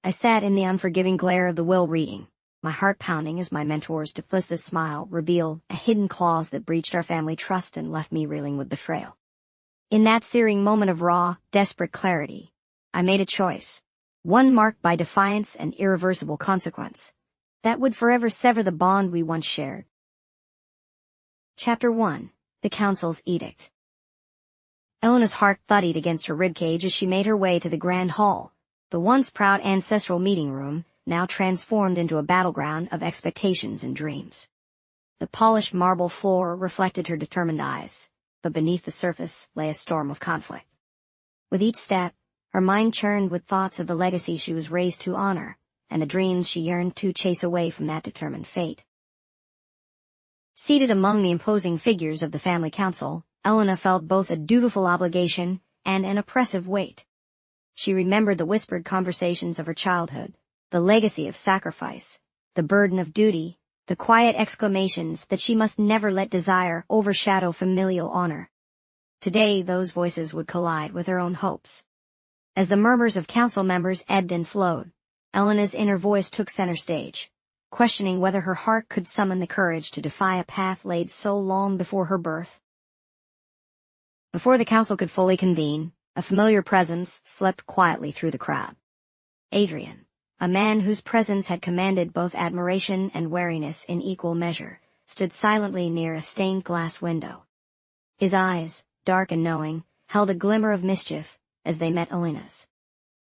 I sat in the unforgiving glare of the will reading, my heart pounding as my mentor's duplicitous smile revealed a hidden clause that breached our family trust and left me reeling with betrayal. In that searing moment of raw, desperate clarity, I made a choice, one marked by defiance and irreversible consequence, that would forever sever the bond we once shared. Chapter 1. The Council's Edict. Elena's heart thudded against her ribcage as she made her way to the grand hall, the once proud ancestral meeting room, now transformed into a battleground of expectations and dreams. The polished marble floor reflected her determined eyes, but beneath the surface lay a storm of conflict. With each step, her mind churned with thoughts of the legacy she was raised to honor, and the dreams she yearned to chase away from that determined fate. Seated among the imposing figures of the family council, Elena felt both a dutiful obligation and an oppressive weight. She remembered the whispered conversations of her childhood, the legacy of sacrifice, the burden of duty, the quiet exclamations that she must never let desire overshadow familial honor. Today those voices would collide with her own hopes. As the murmurs of council members ebbed and flowed, Elena's inner voice took center stage, questioning whether her heart could summon the courage to defy a path laid so long before her birth. Before the council could fully convene, a familiar presence slipped quietly through the crowd. Adrian, a man whose presence had commanded both admiration and wariness in equal measure, stood silently near a stained glass window. His eyes, dark and knowing, held a glimmer of mischief as they met Elena's.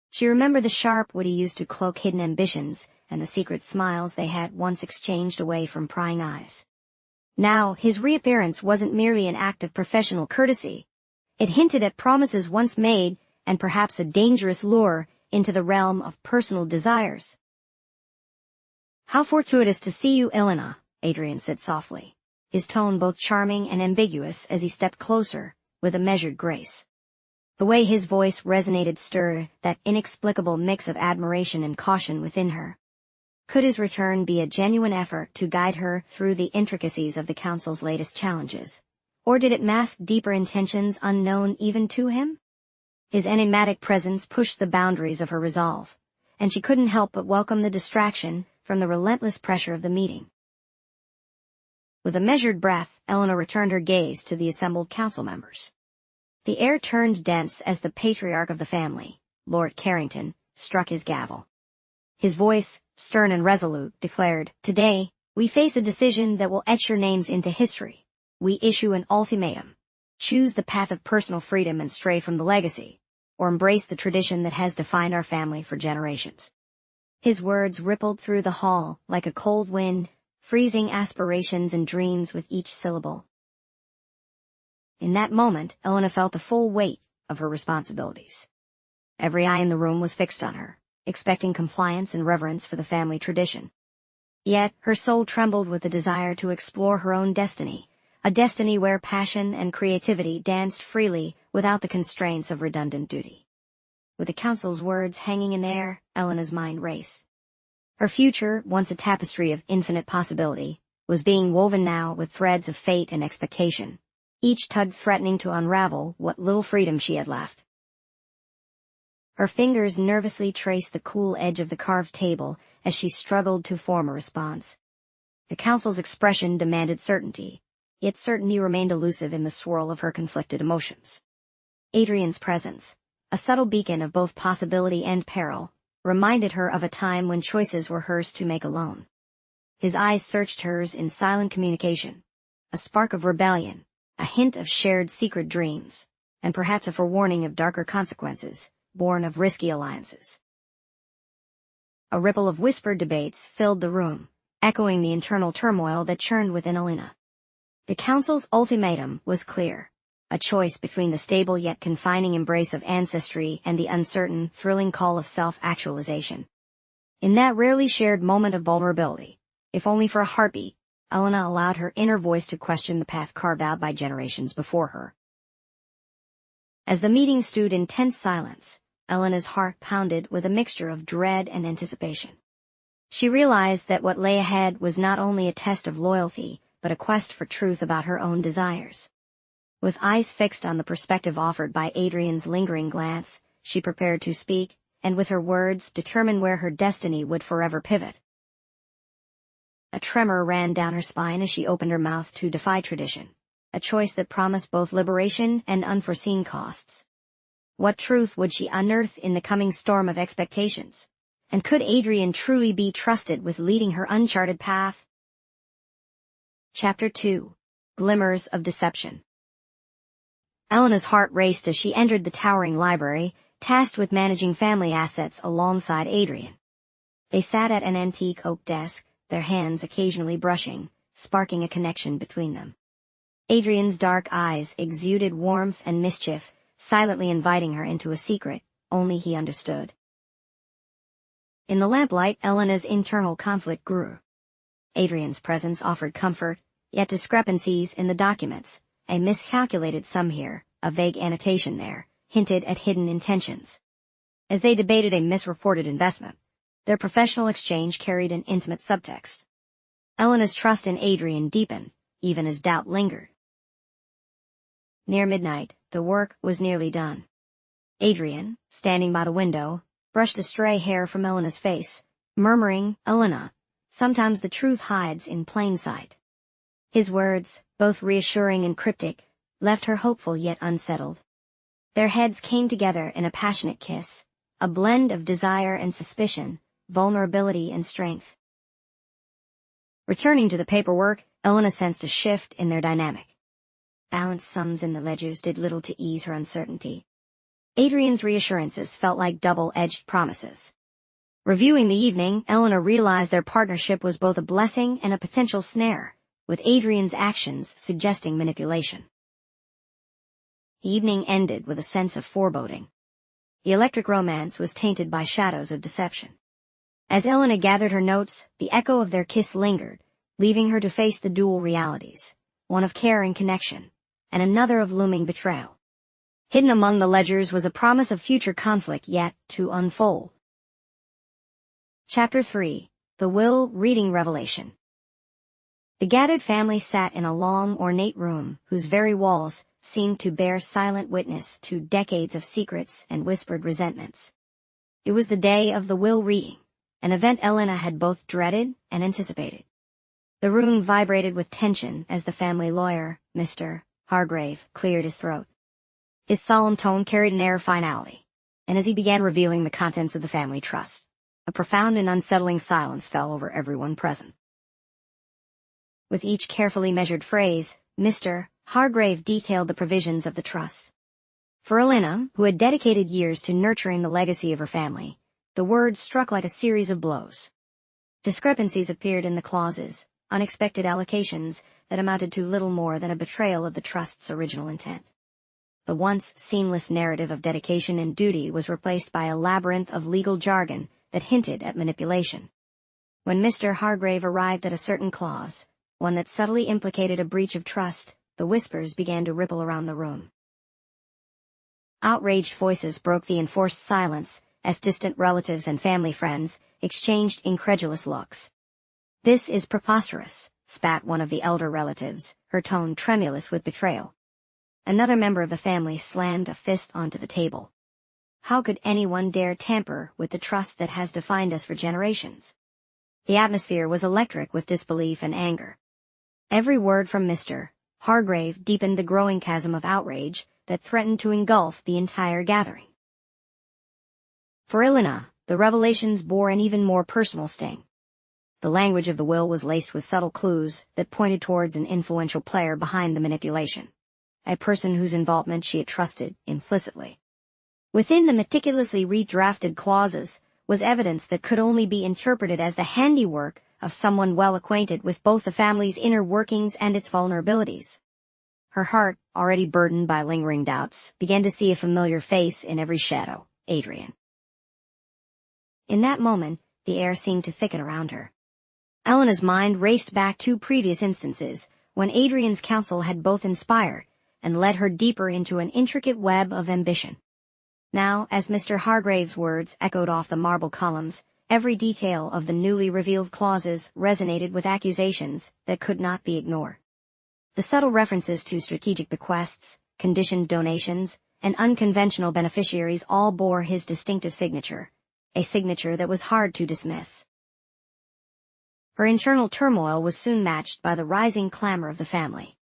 She remembered the sharp wit he used to cloak hidden ambitions and the secret smiles they had once exchanged away from prying eyes. Now, his reappearance wasn't merely an act of professional courtesy. It hinted at promises once made and perhaps a dangerous lure into the realm of personal desires. "How fortuitous to see you, Elena," Adrian said softly, his tone both charming and ambiguous as he stepped closer, with a measured grace. The way his voice resonated stirred that inexplicable mix of admiration and caution within her. Could his return be a genuine effort to guide her through the intricacies of the council's latest challenges? Or did it mask deeper intentions unknown even to him? His enigmatic presence pushed the boundaries of her resolve, and she couldn't help but welcome the distraction from the relentless pressure of the meeting. With a measured breath, Elena returned her gaze to the assembled council members. The air turned dense as the patriarch of the family, Lord Carrington, struck his gavel. His voice, stern and resolute, declared, "Today, we face a decision that will etch your names into history. We issue an ultimatum. Choose the path of personal freedom and stray from the legacy, or embrace the tradition that has defined our family for generations." His words rippled through the hall like a cold wind, freezing aspirations and dreams with each syllable. In that moment, Elena felt the full weight of her responsibilities. Every eye in the room was fixed on her, expecting compliance and reverence for the family tradition. Yet, her soul trembled with the desire to explore her own destiny, a destiny where passion and creativity danced freely without the constraints of redundant duty. With the council's words hanging in the air, Elena's mind raced. Her future, once a tapestry of infinite possibility, was being woven now with threads of fate and expectation, each tug threatening to unravel what little freedom she had left. Her fingers nervously traced the cool edge of the carved table as she struggled to form a response. The council's expression demanded certainty, yet certainty remained elusive in the swirl of her conflicted emotions. Adrian's presence, a subtle beacon of both possibility and peril, reminded her of a time when choices were hers to make alone. His eyes searched hers in silent communication, a spark of rebellion, a hint of shared secret dreams, and perhaps a forewarning of darker consequences, born of risky alliances. A ripple of whispered debates filled the room, echoing the internal turmoil that churned within Elena. The council's ultimatum was clear, a choice between the stable yet confining embrace of ancestry and the uncertain, thrilling call of self-actualization. In that rarely shared moment of vulnerability, if only for a heartbeat, Elena allowed her inner voice to question the path carved out by generations before her. As the meeting stood in tense silence, Elena's heart pounded with a mixture of dread and anticipation. She realized that what lay ahead was not only a test of loyalty, but a quest for truth about her own desires. With eyes fixed on the perspective offered by Adrian's lingering glance, she prepared to speak, and with her words determine where her destiny would forever pivot. A tremor ran down her spine as she opened her mouth to defy tradition, a choice that promised both liberation and unforeseen costs. What truth would she unearth in the coming storm of expectations? And could Adrian truly be trusted with leading her uncharted path? Chapter 2. Glimmers of Deception. Elena's heart raced as she entered the towering library, tasked with managing family assets alongside Adrian. They sat at an antique oak desk, their hands occasionally brushing, sparking a connection between them. Adrian's dark eyes exuded warmth and mischief, silently inviting her into a secret only he understood. In the lamplight, Elena's internal conflict grew. Adrian's presence offered comfort, yet discrepancies in the documents, a miscalculated sum here, a vague annotation there, hinted at hidden intentions. As they debated a misreported investment, their professional exchange carried an intimate subtext. Elena's trust in Adrian deepened, even as doubt lingered. Near midnight, the work was nearly done. Adrian, standing by the window, brushed a stray hair from Elena's face, murmuring, "Elena, sometimes the truth hides in plain sight." His words, both reassuring and cryptic, left her hopeful yet unsettled. Their heads came together in a passionate kiss, a blend of desire and suspicion, vulnerability and strength. Returning to the paperwork, Elena sensed a shift in their dynamic. Balanced sums in the ledgers did little to ease her uncertainty. Adrian's reassurances felt like double-edged promises. Reviewing the evening, Elena realized their partnership was both a blessing and a potential snare, with Adrian's actions suggesting manipulation. The evening ended with a sense of foreboding. The electric romance was tainted by shadows of deception. As Elena gathered her notes, the echo of their kiss lingered, leaving her to face the dual realities, one of care and connection, and another of looming betrayal. Hidden among the ledgers was a promise of future conflict yet to unfold. Chapter 3. The Will Reading Revelation. The gathered family sat in a long, ornate room whose very walls seemed to bear silent witness to decades of secrets and whispered resentments. It was the day of the will reading, an event Elena had both dreaded and anticipated. The room vibrated with tension as the family lawyer, Mr. Hargrave, cleared his throat. His solemn tone carried an air of finality, and as he began revealing the contents of the family trust, a profound and unsettling silence fell over everyone present. With each carefully measured phrase, Mr. Hargrave detailed the provisions of the trust. For Elena, who had dedicated years to nurturing the legacy of her family, the words struck like a series of blows. Discrepancies appeared in the clauses, unexpected allocations that amounted to little more than a betrayal of the trust's original intent. The once seamless narrative of dedication and duty was replaced by a labyrinth of legal jargon that hinted at manipulation. When Mr. Hargrave arrived at a certain clause, one that subtly implicated a breach of trust, the whispers began to ripple around the room. Outraged voices broke the enforced silence as distant relatives and family friends exchanged incredulous looks. "This is preposterous," spat one of the elder relatives, her tone tremulous with betrayal. Another member of the family slammed a fist onto the table. "How could anyone dare tamper with the trust that has defined us for generations?" The atmosphere was electric with disbelief and anger. Every word from Mr. Hargrave deepened the growing chasm of outrage that threatened to engulf the entire gathering. For Elena, the revelations bore an even more personal sting. The language of the will was laced with subtle clues that pointed towards an influential player behind the manipulation, a person whose involvement she had trusted implicitly. Within the meticulously redrafted clauses was evidence that could only be interpreted as the handiwork of someone well acquainted with both the family's inner workings and its vulnerabilities. Her heart, already burdened by lingering doubts, began to see a familiar face in every shadow: Adrian. In that moment, the air seemed to thicken around her. Elena's mind raced back to previous instances when Adrian's counsel had both inspired and led her deeper into an intricate web of ambition. Now, as Mr. Hargrave's words echoed off the marble columns, every detail of the newly revealed clauses resonated with accusations that could not be ignored. The subtle references to strategic bequests, conditioned donations, and unconventional beneficiaries all bore his distinctive signature, a signature that was hard to dismiss. Her internal turmoil was soon matched by the rising clamor of the family.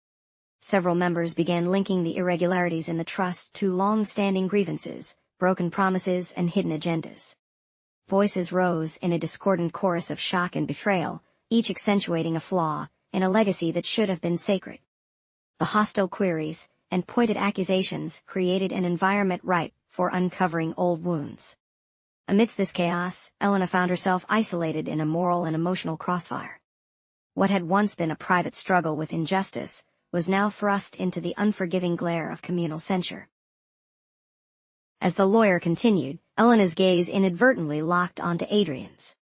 Several members began linking the irregularities in the trust to long-standing grievances, broken promises, and hidden agendas. Voices rose in a discordant chorus of shock and betrayal, each accentuating a flaw in a legacy that should have been sacred. The hostile queries and pointed accusations created an environment ripe for uncovering old wounds. Amidst this chaos, Elena found herself isolated in a moral and emotional crossfire. What had once been a private struggle with injustice was now thrust into the unforgiving glare of communal censure. As the lawyer continued, Elena's gaze inadvertently locked onto Adrian's.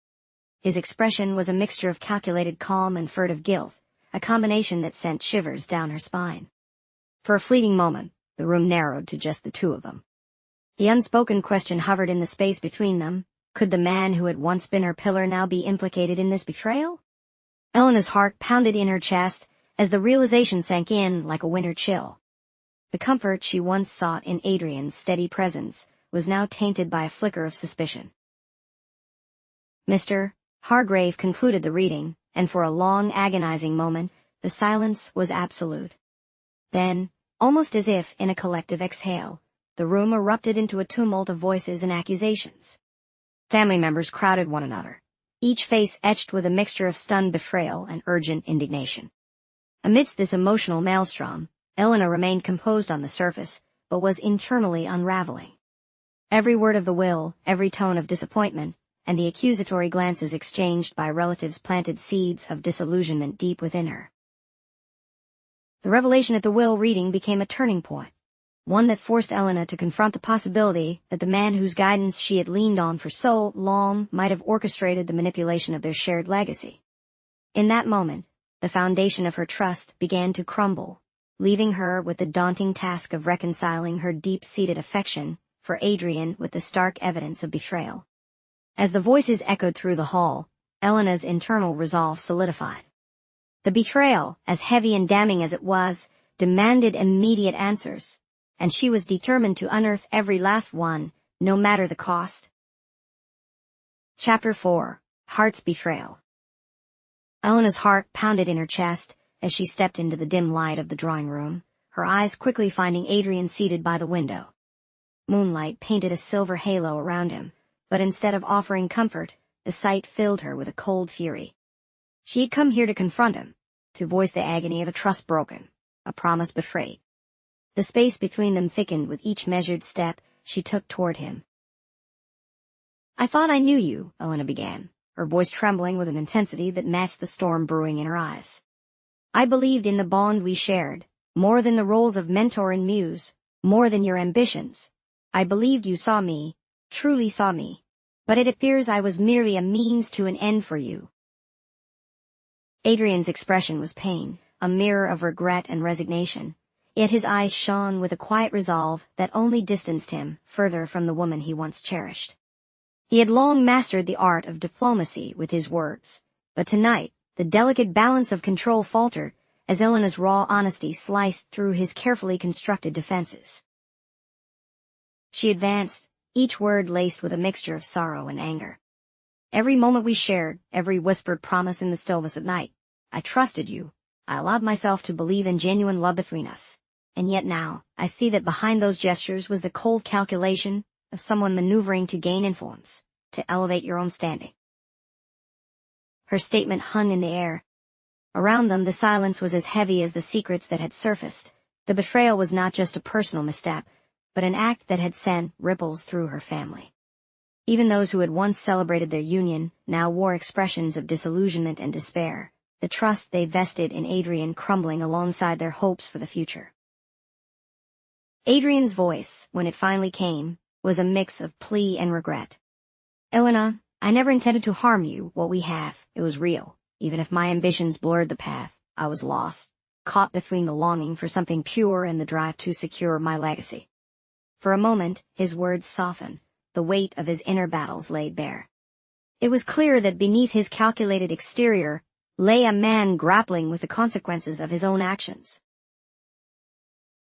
His expression was a mixture of calculated calm and furtive guilt, a combination that sent shivers down her spine. For a fleeting moment, the room narrowed to just the two of them. The unspoken question hovered in the space between them: could the man who had once been her pillar now be implicated in this betrayal? Elena's heart pounded in her chest as the realization sank in like a winter chill. The comfort she once sought in Adrian's steady presence was now tainted by a flicker of suspicion. Mr. Hargrave concluded the reading, and for a long, agonizing moment, the silence was absolute. Then, almost as if in a collective exhale, the room erupted into a tumult of voices and accusations. Family members crowded one another, each face etched with a mixture of stunned betrayal and urgent indignation. Amidst this emotional maelstrom, Elena remained composed on the surface, but was internally unraveling. Every word of the will, every tone of disappointment, and the accusatory glances exchanged by relatives planted seeds of disillusionment deep within her. The revelation at the will reading became a turning point, one that forced Elena to confront the possibility that the man whose guidance she had leaned on for so long might have orchestrated the manipulation of their shared legacy. In that moment, the foundation of her trust began to crumble, leaving her with the daunting task of reconciling her deep-seated affection for Adrian with the stark evidence of betrayal. As the voices echoed through the hall, Elena's internal resolve solidified. The betrayal, as heavy and damning as it was, demanded immediate answers, and she was determined to unearth every last one, no matter the cost. Chapter 4: Heart's Betrayal. Elena's heart pounded in her chest as she stepped into the dim light of the drawing room, her eyes quickly finding Adrian seated by the window. Moonlight painted a silver halo around him, but instead of offering comfort, the sight filled her with a cold fury. She had come here to confront him, to voice the agony of a trust broken, a promise betrayed. The space between them thickened with each measured step she took toward him. "I thought I knew you," Elena began, her voice trembling with an intensity that matched the storm brewing in her eyes. "I believed in the bond we shared, more than the roles of mentor and muse, more than your ambitions. I believed you saw me, truly saw me, but it appears I was merely a means to an end for you." Adrian's expression was pain, a mirror of regret and resignation, yet his eyes shone with a quiet resolve that only distanced him further from the woman he once cherished. He had long mastered the art of diplomacy with his words, but tonight the delicate balance of control faltered as Elena's raw honesty sliced through his carefully constructed defenses. She advanced, each word laced with a mixture of sorrow and anger. "Every moment we shared, every whispered promise in the stillness of night, I trusted you. I allowed myself to believe in genuine love between us. And yet now, I see that behind those gestures was the cold calculation of someone maneuvering to gain influence, to elevate your own standing." Her statement hung in the air. Around them, the silence was as heavy as the secrets that had surfaced. The betrayal was not just a personal misstep, but an act that had sent ripples through her family. Even those who had once celebrated their union now wore expressions of disillusionment and despair, the trust they vested in Adrian crumbling alongside their hopes for the future. Adrian's voice, when it finally came, was a mix of plea and regret. "Elena, I never intended to harm you. What we have, it was real. Even if my ambitions blurred the path, I was lost, caught between the longing for something pure and the drive to secure my legacy." For a moment, his words softened, the weight of his inner battles laid bare. It was clear that beneath his calculated exterior lay a man grappling with the consequences of his own actions.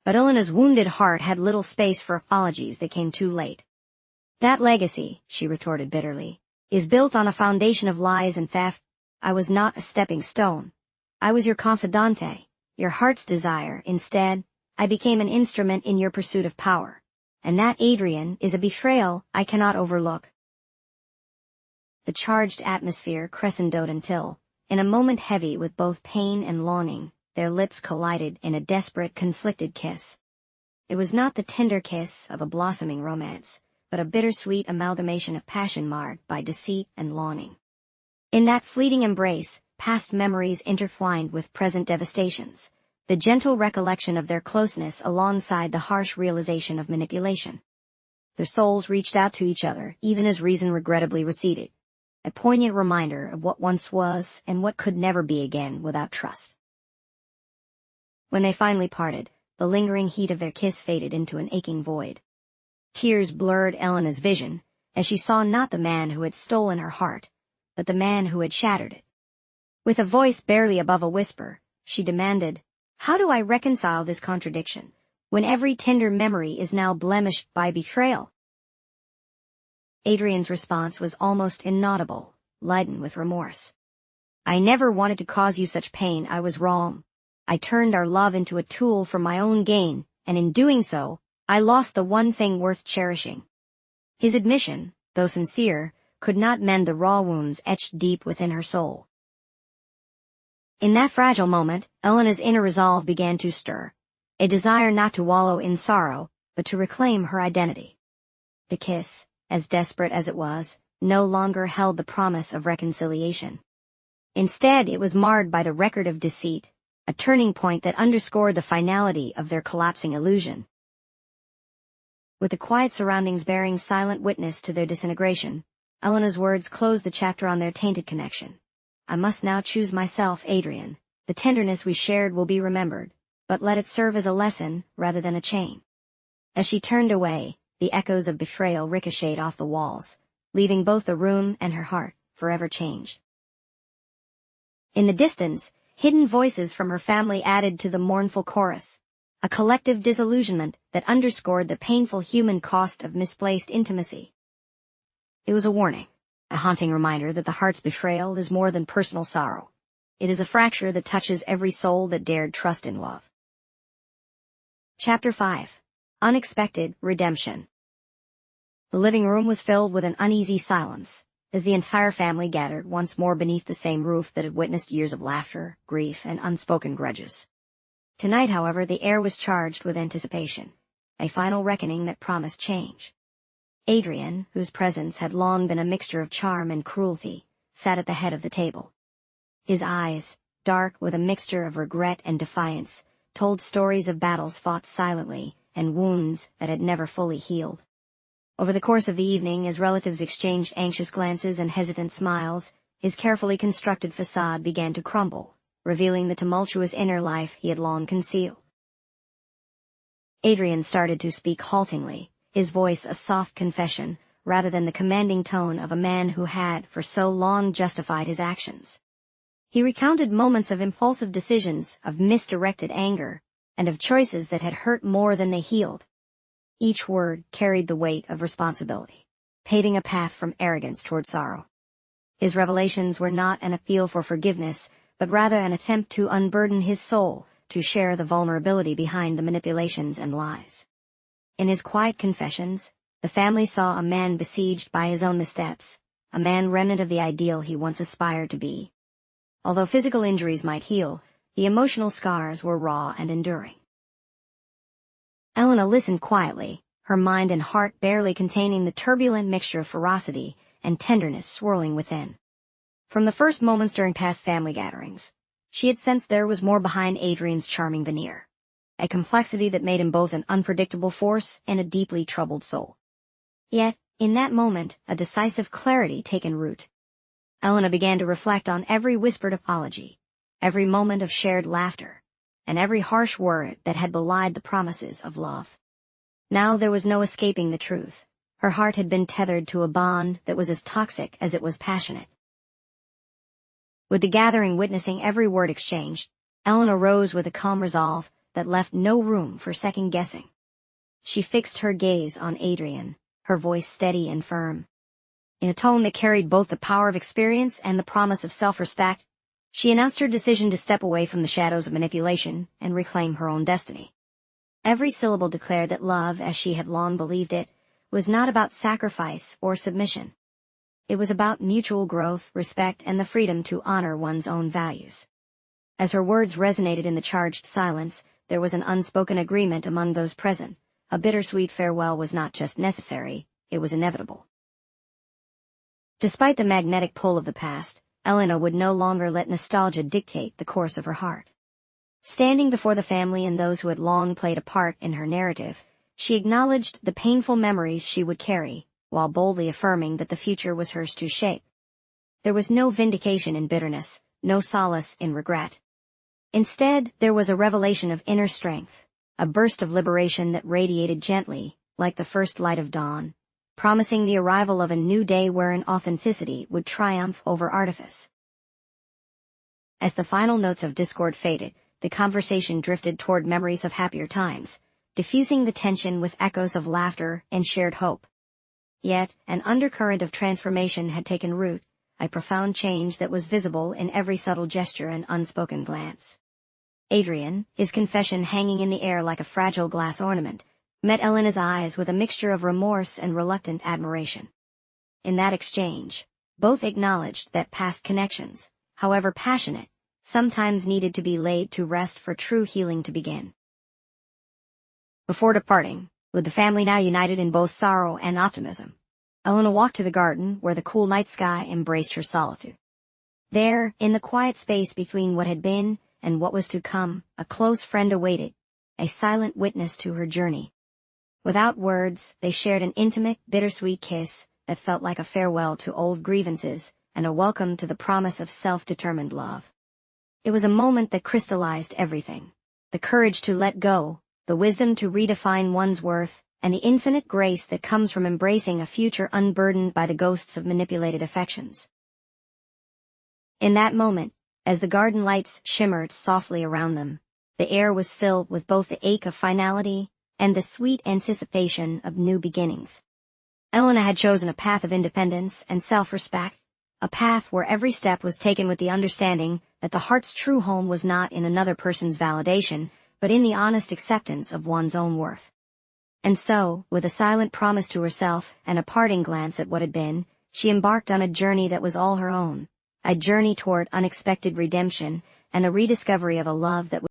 But Elena's wounded heart had little space for apologies that came too late. "That legacy," she retorted bitterly, "is built on a foundation of lies and theft. I was not a stepping stone. I was your confidante, your heart's desire. Instead, I became an instrument in your pursuit of power. And that, Adrian, is a betrayal I cannot overlook." The charged atmosphere crescendoed until, in a moment heavy with both pain and longing, their lips collided in a desperate, conflicted kiss. It was not the tender kiss of a blossoming romance, but a bittersweet amalgamation of passion marred by deceit and longing. In that fleeting embrace, past memories intertwined with present devastations, the gentle recollection of their closeness alongside the harsh realization of manipulation. Their souls reached out to each other, even as reason regrettably receded, a poignant reminder of what once was and what could never be again without trust. When they finally parted, the lingering heat of their kiss faded into an aching void. Tears blurred Elena's vision, as she saw not the man who had stolen her heart, but the man who had shattered it. With a voice barely above a whisper, she demanded, "How do I reconcile this contradiction, when every tender memory is now blemished by betrayal?" Adrian's response was almost inaudible, laden with remorse. "I never wanted to cause you such pain. I was wrong. I turned our love into a tool for my own gain, and in doing so, I lost the one thing worth cherishing." His admission, though sincere, could not mend the raw wounds etched deep within her soul. In that fragile moment, Elena's inner resolve began to stir, a desire not to wallow in sorrow, but to reclaim her identity. The kiss, as desperate as it was, no longer held the promise of reconciliation. Instead, it was marred by the record of deceit, a turning point that underscored the finality of their collapsing illusion. With the quiet surroundings bearing silent witness to their disintegration, Elena's words closed the chapter on their tainted connection. "I must now choose myself, Adrian. The tenderness we shared will be remembered, but let it serve as a lesson rather than a chain." As she turned away, the echoes of betrayal ricocheted off the walls, leaving both the room and her heart forever changed. In the distance, hidden voices from her family added to the mournful chorus, a collective disillusionment that underscored the painful human cost of misplaced intimacy. It was a warning, a haunting reminder that the heart's betrayal is more than personal sorrow. It is a fracture that touches every soul that dared trust in love. Chapter 5. Unexpected Redemption. The living room was filled with an uneasy silence, as the entire family gathered once more beneath the same roof that had witnessed years of laughter, grief, and unspoken grudges. Tonight, however, the air was charged with anticipation, a final reckoning that promised change. Adrian, whose presence had long been a mixture of charm and cruelty, sat at the head of the table. His eyes, dark with a mixture of regret and defiance, told stories of battles fought silently and wounds that had never fully healed. Over the course of the evening, as relatives exchanged anxious glances and hesitant smiles, his carefully constructed facade began to crumble, revealing the tumultuous inner life he had long concealed. Adrian started to speak haltingly, his voice a soft confession, rather than the commanding tone of a man who had, for so long, justified his actions. He recounted moments of impulsive decisions, of misdirected anger, and of choices that had hurt more than they healed. Each word carried the weight of responsibility, paving a path from arrogance toward sorrow. His revelations were not an appeal for forgiveness, but rather an attempt to unburden his soul, to share the vulnerability behind the manipulations and lies. In his quiet confessions, the family saw a man besieged by his own missteps, a man remnant of the ideal he once aspired to be. Although physical injuries might heal, the emotional scars were raw and enduring. Elena listened quietly, her mind and heart barely containing the turbulent mixture of ferocity and tenderness swirling within. From the first moments during past family gatherings, she had sensed there was more behind Adrian's charming veneer, a complexity that made him both an unpredictable force and a deeply troubled soul. Yet, in that moment, a decisive clarity taken root. Elena began to reflect on every whispered apology, every moment of shared laughter, and every harsh word that had belied the promises of love. Now there was no escaping the truth. Her heart had been tethered to a bond that was as toxic as it was passionate. With the gathering witnessing every word exchanged, Elena rose with a calm resolve, that left no room for second-guessing. She fixed her gaze on Adrian, her voice steady and firm. In a tone that carried both the power of experience and the promise of self-respect, she announced her decision to step away from the shadows of manipulation and reclaim her own destiny. Every syllable declared that love, as she had long believed it, was not about sacrifice or submission. It was about mutual growth, respect, and the freedom to honor one's own values. As her words resonated in the charged silence, there was an unspoken agreement among those present. A bittersweet farewell was not just necessary, it was inevitable. Despite the magnetic pull of the past, Elena would no longer let nostalgia dictate the course of her heart. Standing before the family and those who had long played a part in her narrative, she acknowledged the painful memories she would carry, while boldly affirming that the future was hers to shape. There was no vindication in bitterness, no solace in regret. Instead, there was a revelation of inner strength, a burst of liberation that radiated gently, like the first light of dawn, promising the arrival of a new day wherein authenticity would triumph over artifice. As the final notes of discord faded, the conversation drifted toward memories of happier times, diffusing the tension with echoes of laughter and shared hope. Yet, an undercurrent of transformation had taken root, a profound change that was visible in every subtle gesture and unspoken glance. Adrian, his confession hanging in the air like a fragile glass ornament, met Elena's eyes with a mixture of remorse and reluctant admiration. In that exchange, both acknowledged that past connections, however passionate, sometimes needed to be laid to rest for true healing to begin. Before departing, with the family now united in both sorrow and optimism, Elena walked to the garden where the cool night sky embraced her solitude. There, in the quiet space between what had been and what was to come, a close friend awaited, a silent witness to her journey. Without words, they shared an intimate, bittersweet kiss that felt like a farewell to old grievances and a welcome to the promise of self-determined love. It was a moment that crystallized everything: the courage to let go, the wisdom to redefine one's worth, and the infinite grace that comes from embracing a future unburdened by the ghosts of manipulated affections. In that moment, as the garden lights shimmered softly around them, the air was filled with both the ache of finality and the sweet anticipation of new beginnings. Elena had chosen a path of independence and self-respect, a path where every step was taken with the understanding that the heart's true home was not in another person's validation, but in the honest acceptance of one's own worth. And so, with a silent promise to herself and a parting glance at what had been, she embarked on a journey that was all her own, a journey toward unexpected redemption and the rediscovery of a love that